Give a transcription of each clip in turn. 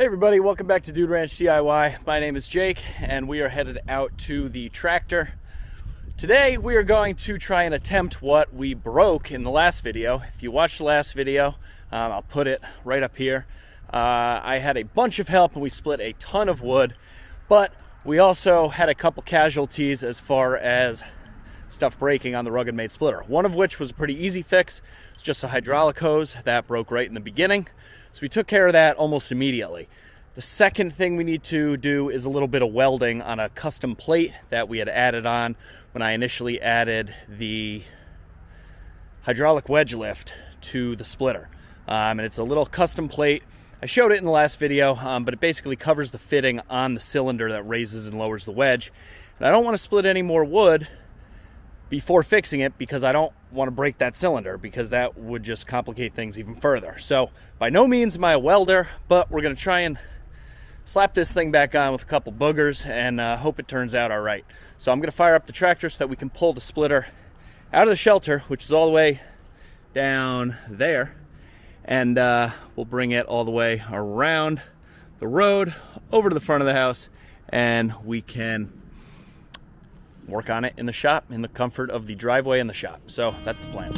Hey everybody, welcome back to Dude Ranch DIY. My name is Jake and we are headed out to the tractor. Today we are going to try and attempt what we broke in the last video. If you watched the last video, I'll put it right up here. I had a bunch of help and we split a ton of wood, but we also had a couple casualties as far as stuff breaking on the RuggedMade splitter. One of which was a pretty easy fix. It's just a hydraulic hose that broke right in the beginning. So we took care of that almost immediately. The second thing we need to do is a little bit of welding on a custom plate that we had added on when I initially added the hydraulic wedge lift to the splitter. And it's a little custom plate. I showed it in the last video, but it basically covers the fitting on the cylinder that raises and lowers the wedge. And I don't want to split any more wood before fixing it because I don't want to break that cylinder, because that would just complicate things even further. So by no means am I a welder, but we're going to try and slap this thing back on with a couple boogers and hope it turns out all right. So I'm going to fire up the tractor so that we can pull the splitter out of the shelter, which is all the way down there, and we'll bring it all the way around the road over to the front of the house, and we can work on it in the shop, in the comfort of the driveway in the shop. So that's the plan.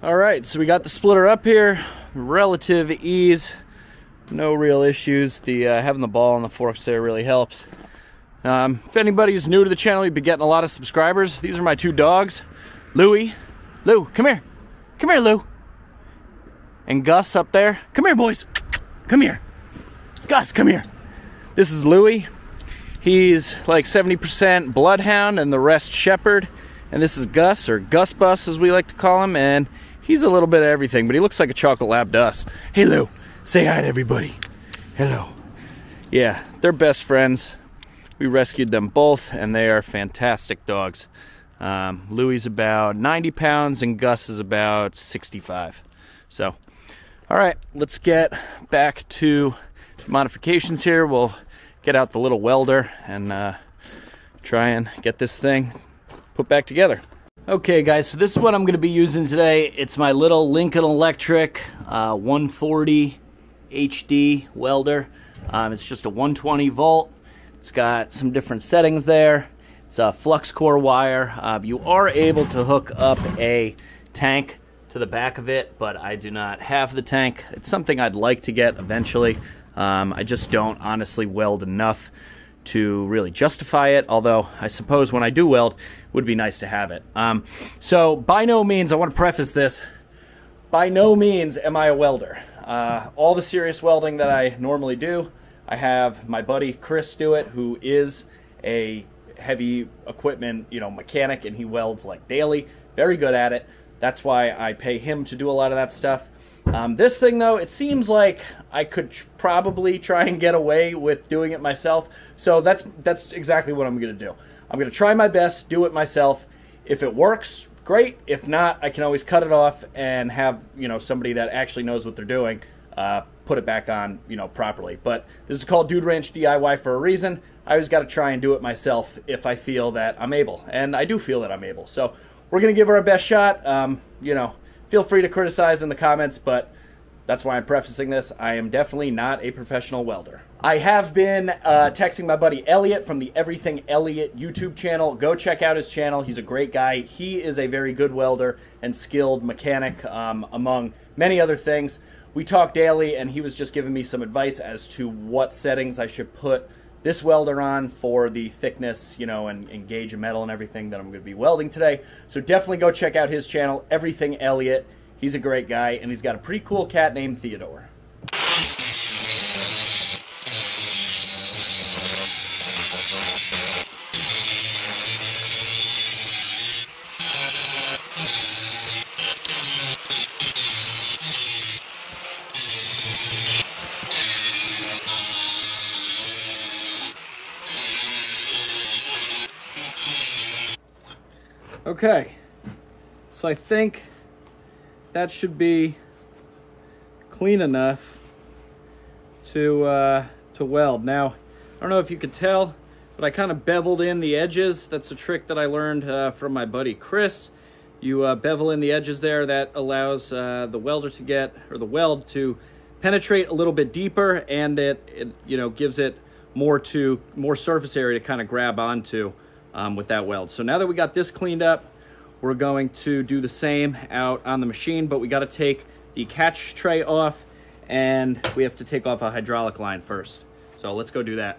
All right, so we got the splitter up here, relative ease, no real issues. The having the ball and the forks there really helps. If anybody's new to the channel, you've been getting a lot of subscribers. These are my two dogs, Louie. Lou, come here. Come here, Lou. And Gus up there. Come here, boys. Come here. Gus, come here. This is Louie. He's like 70% bloodhound and the rest shepherd. And this is Gus, or Gus Bus as we like to call him, and he's a little bit of everything, but he looks like a chocolate lab to us. Hey Lou, say hi to everybody. Hello. Yeah, they're best friends. We rescued them both, and they are fantastic dogs. Louie's about 90 pounds, and Gus is about 65. So, all right, let's get back to modifications here. We'll get out the little welder and try and get this thing put back together. Okay guys, so this is what I'm going to be using today. It's my little Lincoln Electric 140 HD welder. It's just a 120 volt. It's got some different settings there. It's a flux core wire. You are able to hook up a tank to the back of it, but I do not have the tank. It's something I'd like to get eventually. I just don't honestly weld enough to really justify it, although I suppose when I do weld, it would be nice to have it. So by no means, I want to preface this, by no means am I a welder. All the serious welding that I normally do, I have my buddy Chris do it, who is a heavy equipment, mechanic, and he welds like daily, very good at it. That's why I pay him to do a lot of that stuff. This thing though, it seems like I could probably try and get away with doing it myself. So that's exactly what I'm going to do. I'm going to try my best, do it myself. If it works, great. If not, I can always cut it off and have, you know, somebody that actually knows what they're doing put it back on, you know, properly. But this is called Dude Ranch DIY for a reason. I always got to try and do it myself if I feel that I'm able, and I do feel that I'm able. So we're gonna give her our best shot. You know, feel free to criticize in the comments, but that's why I'm prefacing this. I am definitely not a professional welder. I have been texting my buddy Elliot from the Everything Elliot YouTube channel. Go check out his channel. He's a great guy. He is a very good welder and skilled mechanic, among many other things. We talk daily, and he was just giving me some advice as to what settings I should put this welder on for the thickness, you know, and gauge of metal and everything that I'm going to be welding today. So definitely go check out his channel, Everything Elliot. He's a great guy, and he's got a pretty cool cat named Theodore. Okay, so I think that should be clean enough to weld. Now, I don't know if you could tell, but I kind of beveled in the edges. That's a trick that I learned from my buddy Chris. You bevel in the edges there. That allows the welder to get, or the weld to penetrate a little bit deeper, and it you know, gives it more surface area to kind of grab onto with that weld. So now that we got this cleaned up, we're going to do the same out on the machine, but we got to take the catch tray off, and we have to take off a hydraulic line first. So let's go do that.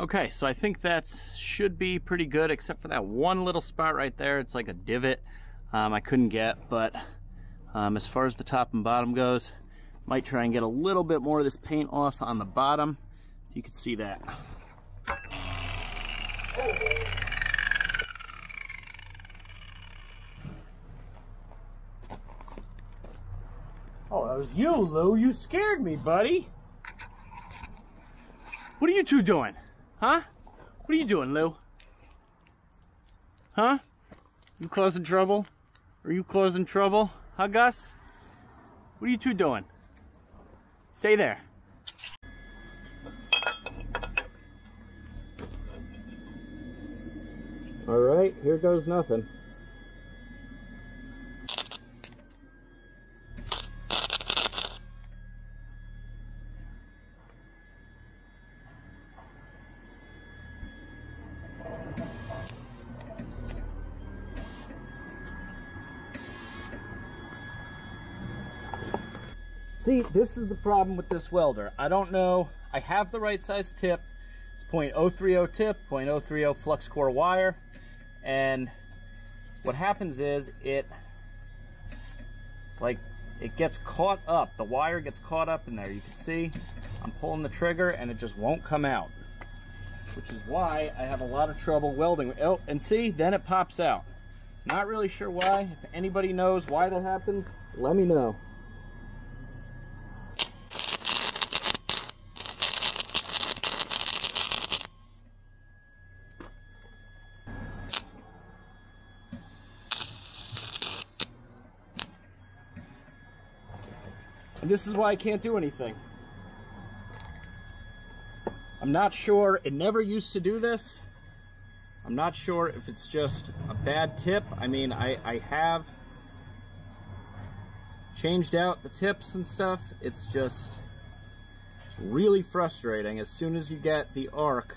Okay, so I think that should be pretty good, except for that one little spot right there. It's like a divot I couldn't get, but as far as the top and bottom goes, might try and get a little bit more of this paint off on the bottom. You can see that. Oh, that was you, Lou. You scared me, buddy. What are you two doing? Huh? What are you doing, Lou? Huh? You causing trouble? Are you causing trouble? Huh, Gus? What are you two doing? Stay there. All right, here goes nothing. See, this is the problem with this welder. I don't know, I have the right size tip. It's .030 tip, .030 flux core wire, and what happens is it gets caught up. The wire gets caught up in there. You can see I'm pulling the trigger and it just won't come out, which is why I have a lot of trouble welding. Oh, and see, then it pops out. Not really sure why. If anybody knows why that happens, let me know. And this is why I can't do anything. I'm not sure, it never used to do this. I'm not sure if it's just a bad tip. I mean, I have changed out the tips and stuff. It's really frustrating. As soon as you get the arc,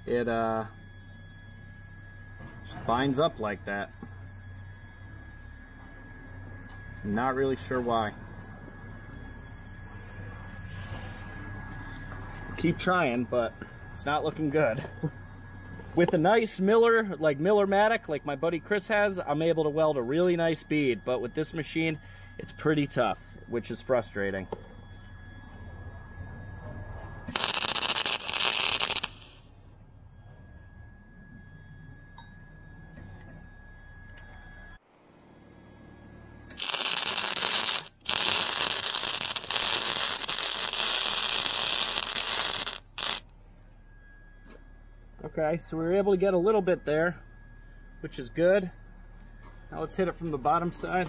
it just binds up like that. I'm not really sure why. Keep trying, but it's not looking good. With a nice Miller, like Millermatic, like my buddy Chris has, I'm able to weld a really nice bead, but with this machine, it's pretty tough, which is frustrating. Okay, so we were able to get a little bit there, which is good. Now let's hit it from the bottom side.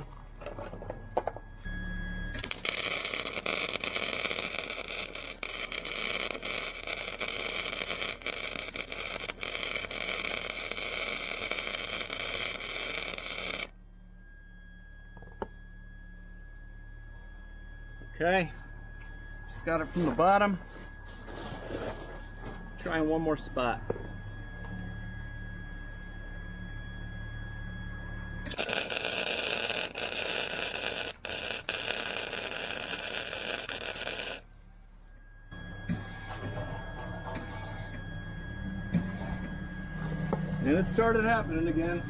Okay, just got it from the bottom. Trying one more spot. And it started happening again.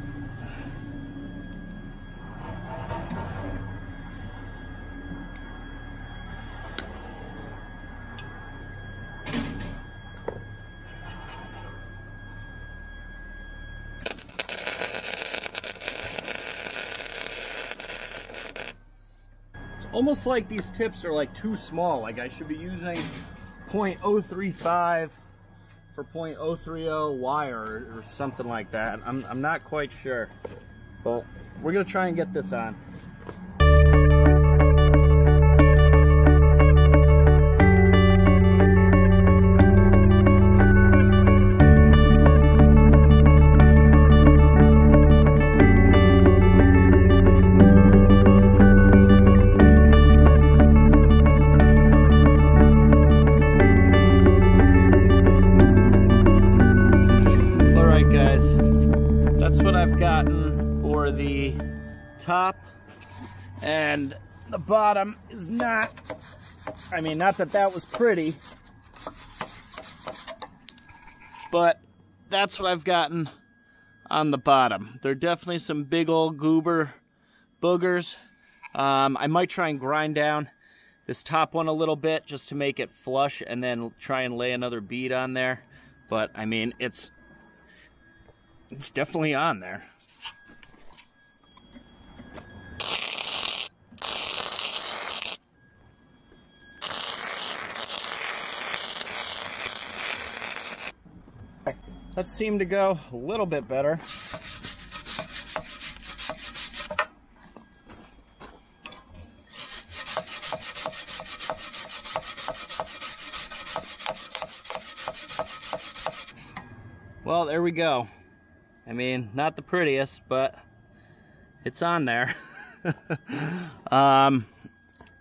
It's almost like these tips are like too small. Like I should be using .035 for .030 wire or something like that. I'm not quite sure, but we're gonna try and get this on. The top, and the bottom is not, I mean, not that that was pretty, but that's what I've gotten on the bottom. There are definitely some big old goober boogers. I might try and grind down this top one a little bit just to make it flush and then try and lay another bead on there, but I mean, it's definitely on there. That seemed to go a little bit better. Well, there we go. I mean, not the prettiest, but it's on there. I'm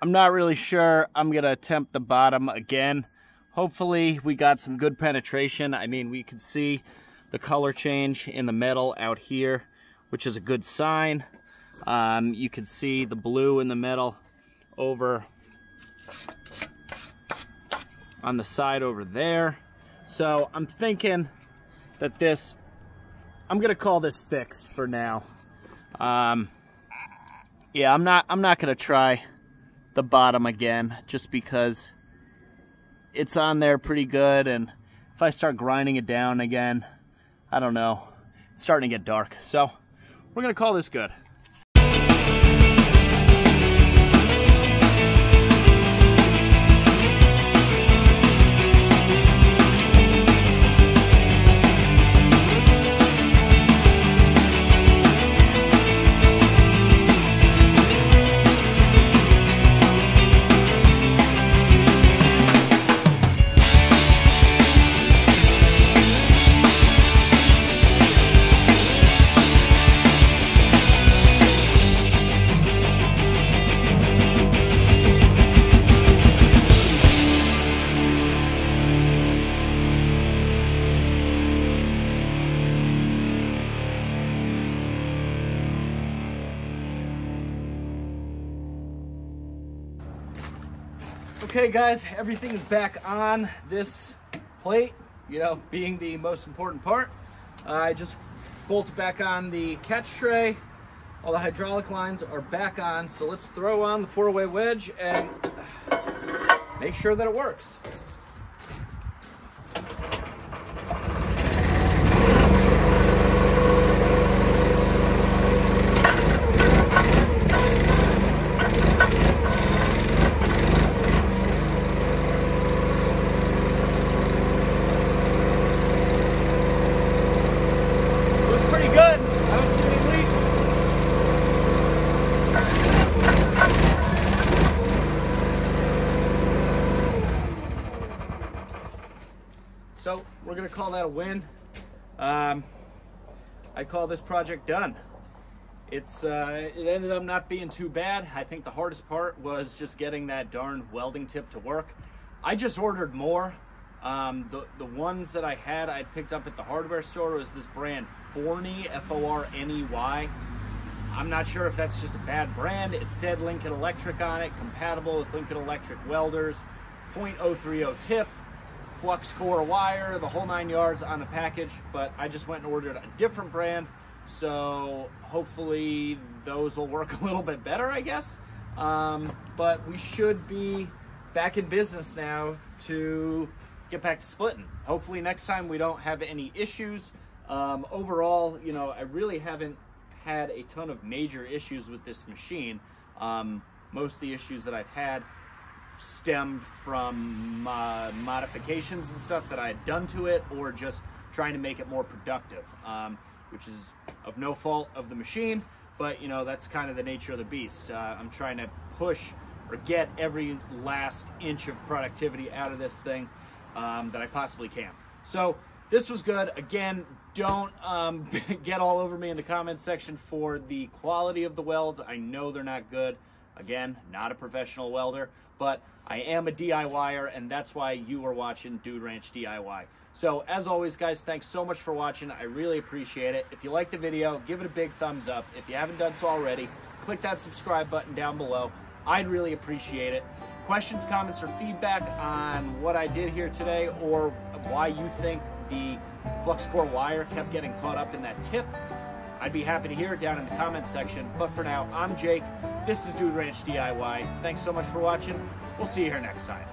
not really sure. I'm gonna attempt the bottom again. Hopefully we got some good penetration. I mean, we could see the color change in the metal out here, which is a good sign. You can see the blue in the metal over on the side over there. So I'm thinking that this, I'm gonna call this fixed for now. Yeah, I'm not gonna try the bottom again, just because it's on there pretty good, and if I start grinding it down again, I don't know, it's starting to get dark. So we're gonna call this good. Okay guys, everything is back on this plate, you know, being the most important part. I just bolted back on the catch tray. All the hydraulic lines are back on, so let's throw on the 4-way wedge and make sure that it works. So we're gonna call that a win. I call this project done. It ended up not being too bad. I think the hardest part was just getting that darn welding tip to work. I just ordered more. The ones that I had, I'd picked up at the hardware store, was this brand Forney, F-O-R-N-E-Y. I'm not sure if that's just a bad brand. It said Lincoln Electric on it, compatible with Lincoln Electric welders, .030 tip, flux core wire, the whole 9 yards on the package, but I just went and ordered a different brand, so hopefully those will work a little bit better, I guess. But we should be back in business now to get back to splitting. Hopefully next time we don't have any issues. Overall, you know, I really haven't had a ton of major issues with this machine. Most of the issues that I've had stemmed from modifications and stuff that I had done to it, or just trying to make it more productive, which is of no fault of the machine, but you know, that's kind of the nature of the beast. I'm trying to push or get every last inch of productivity out of this thing that I possibly can. So this was good. Again, don't get all over me in the comments section for the quality of the welds. I know they're not good. Again, not a professional welder, but I am a DIYer, and that's why you are watching Dude Ranch DIY. So as always, guys, thanks so much for watching. I really appreciate it. If you liked the video, give it a big thumbs up. If you haven't done so already, click that subscribe button down below. I'd really appreciate it. Questions, comments, or feedback on what I did here today, or why you think the flux core wire kept getting caught up in that tip, I'd be happy to hear it down in the comments section. But for now, I'm Jake. This is Dude Ranch DIY. Thanks so much for watching. We'll see you here next time.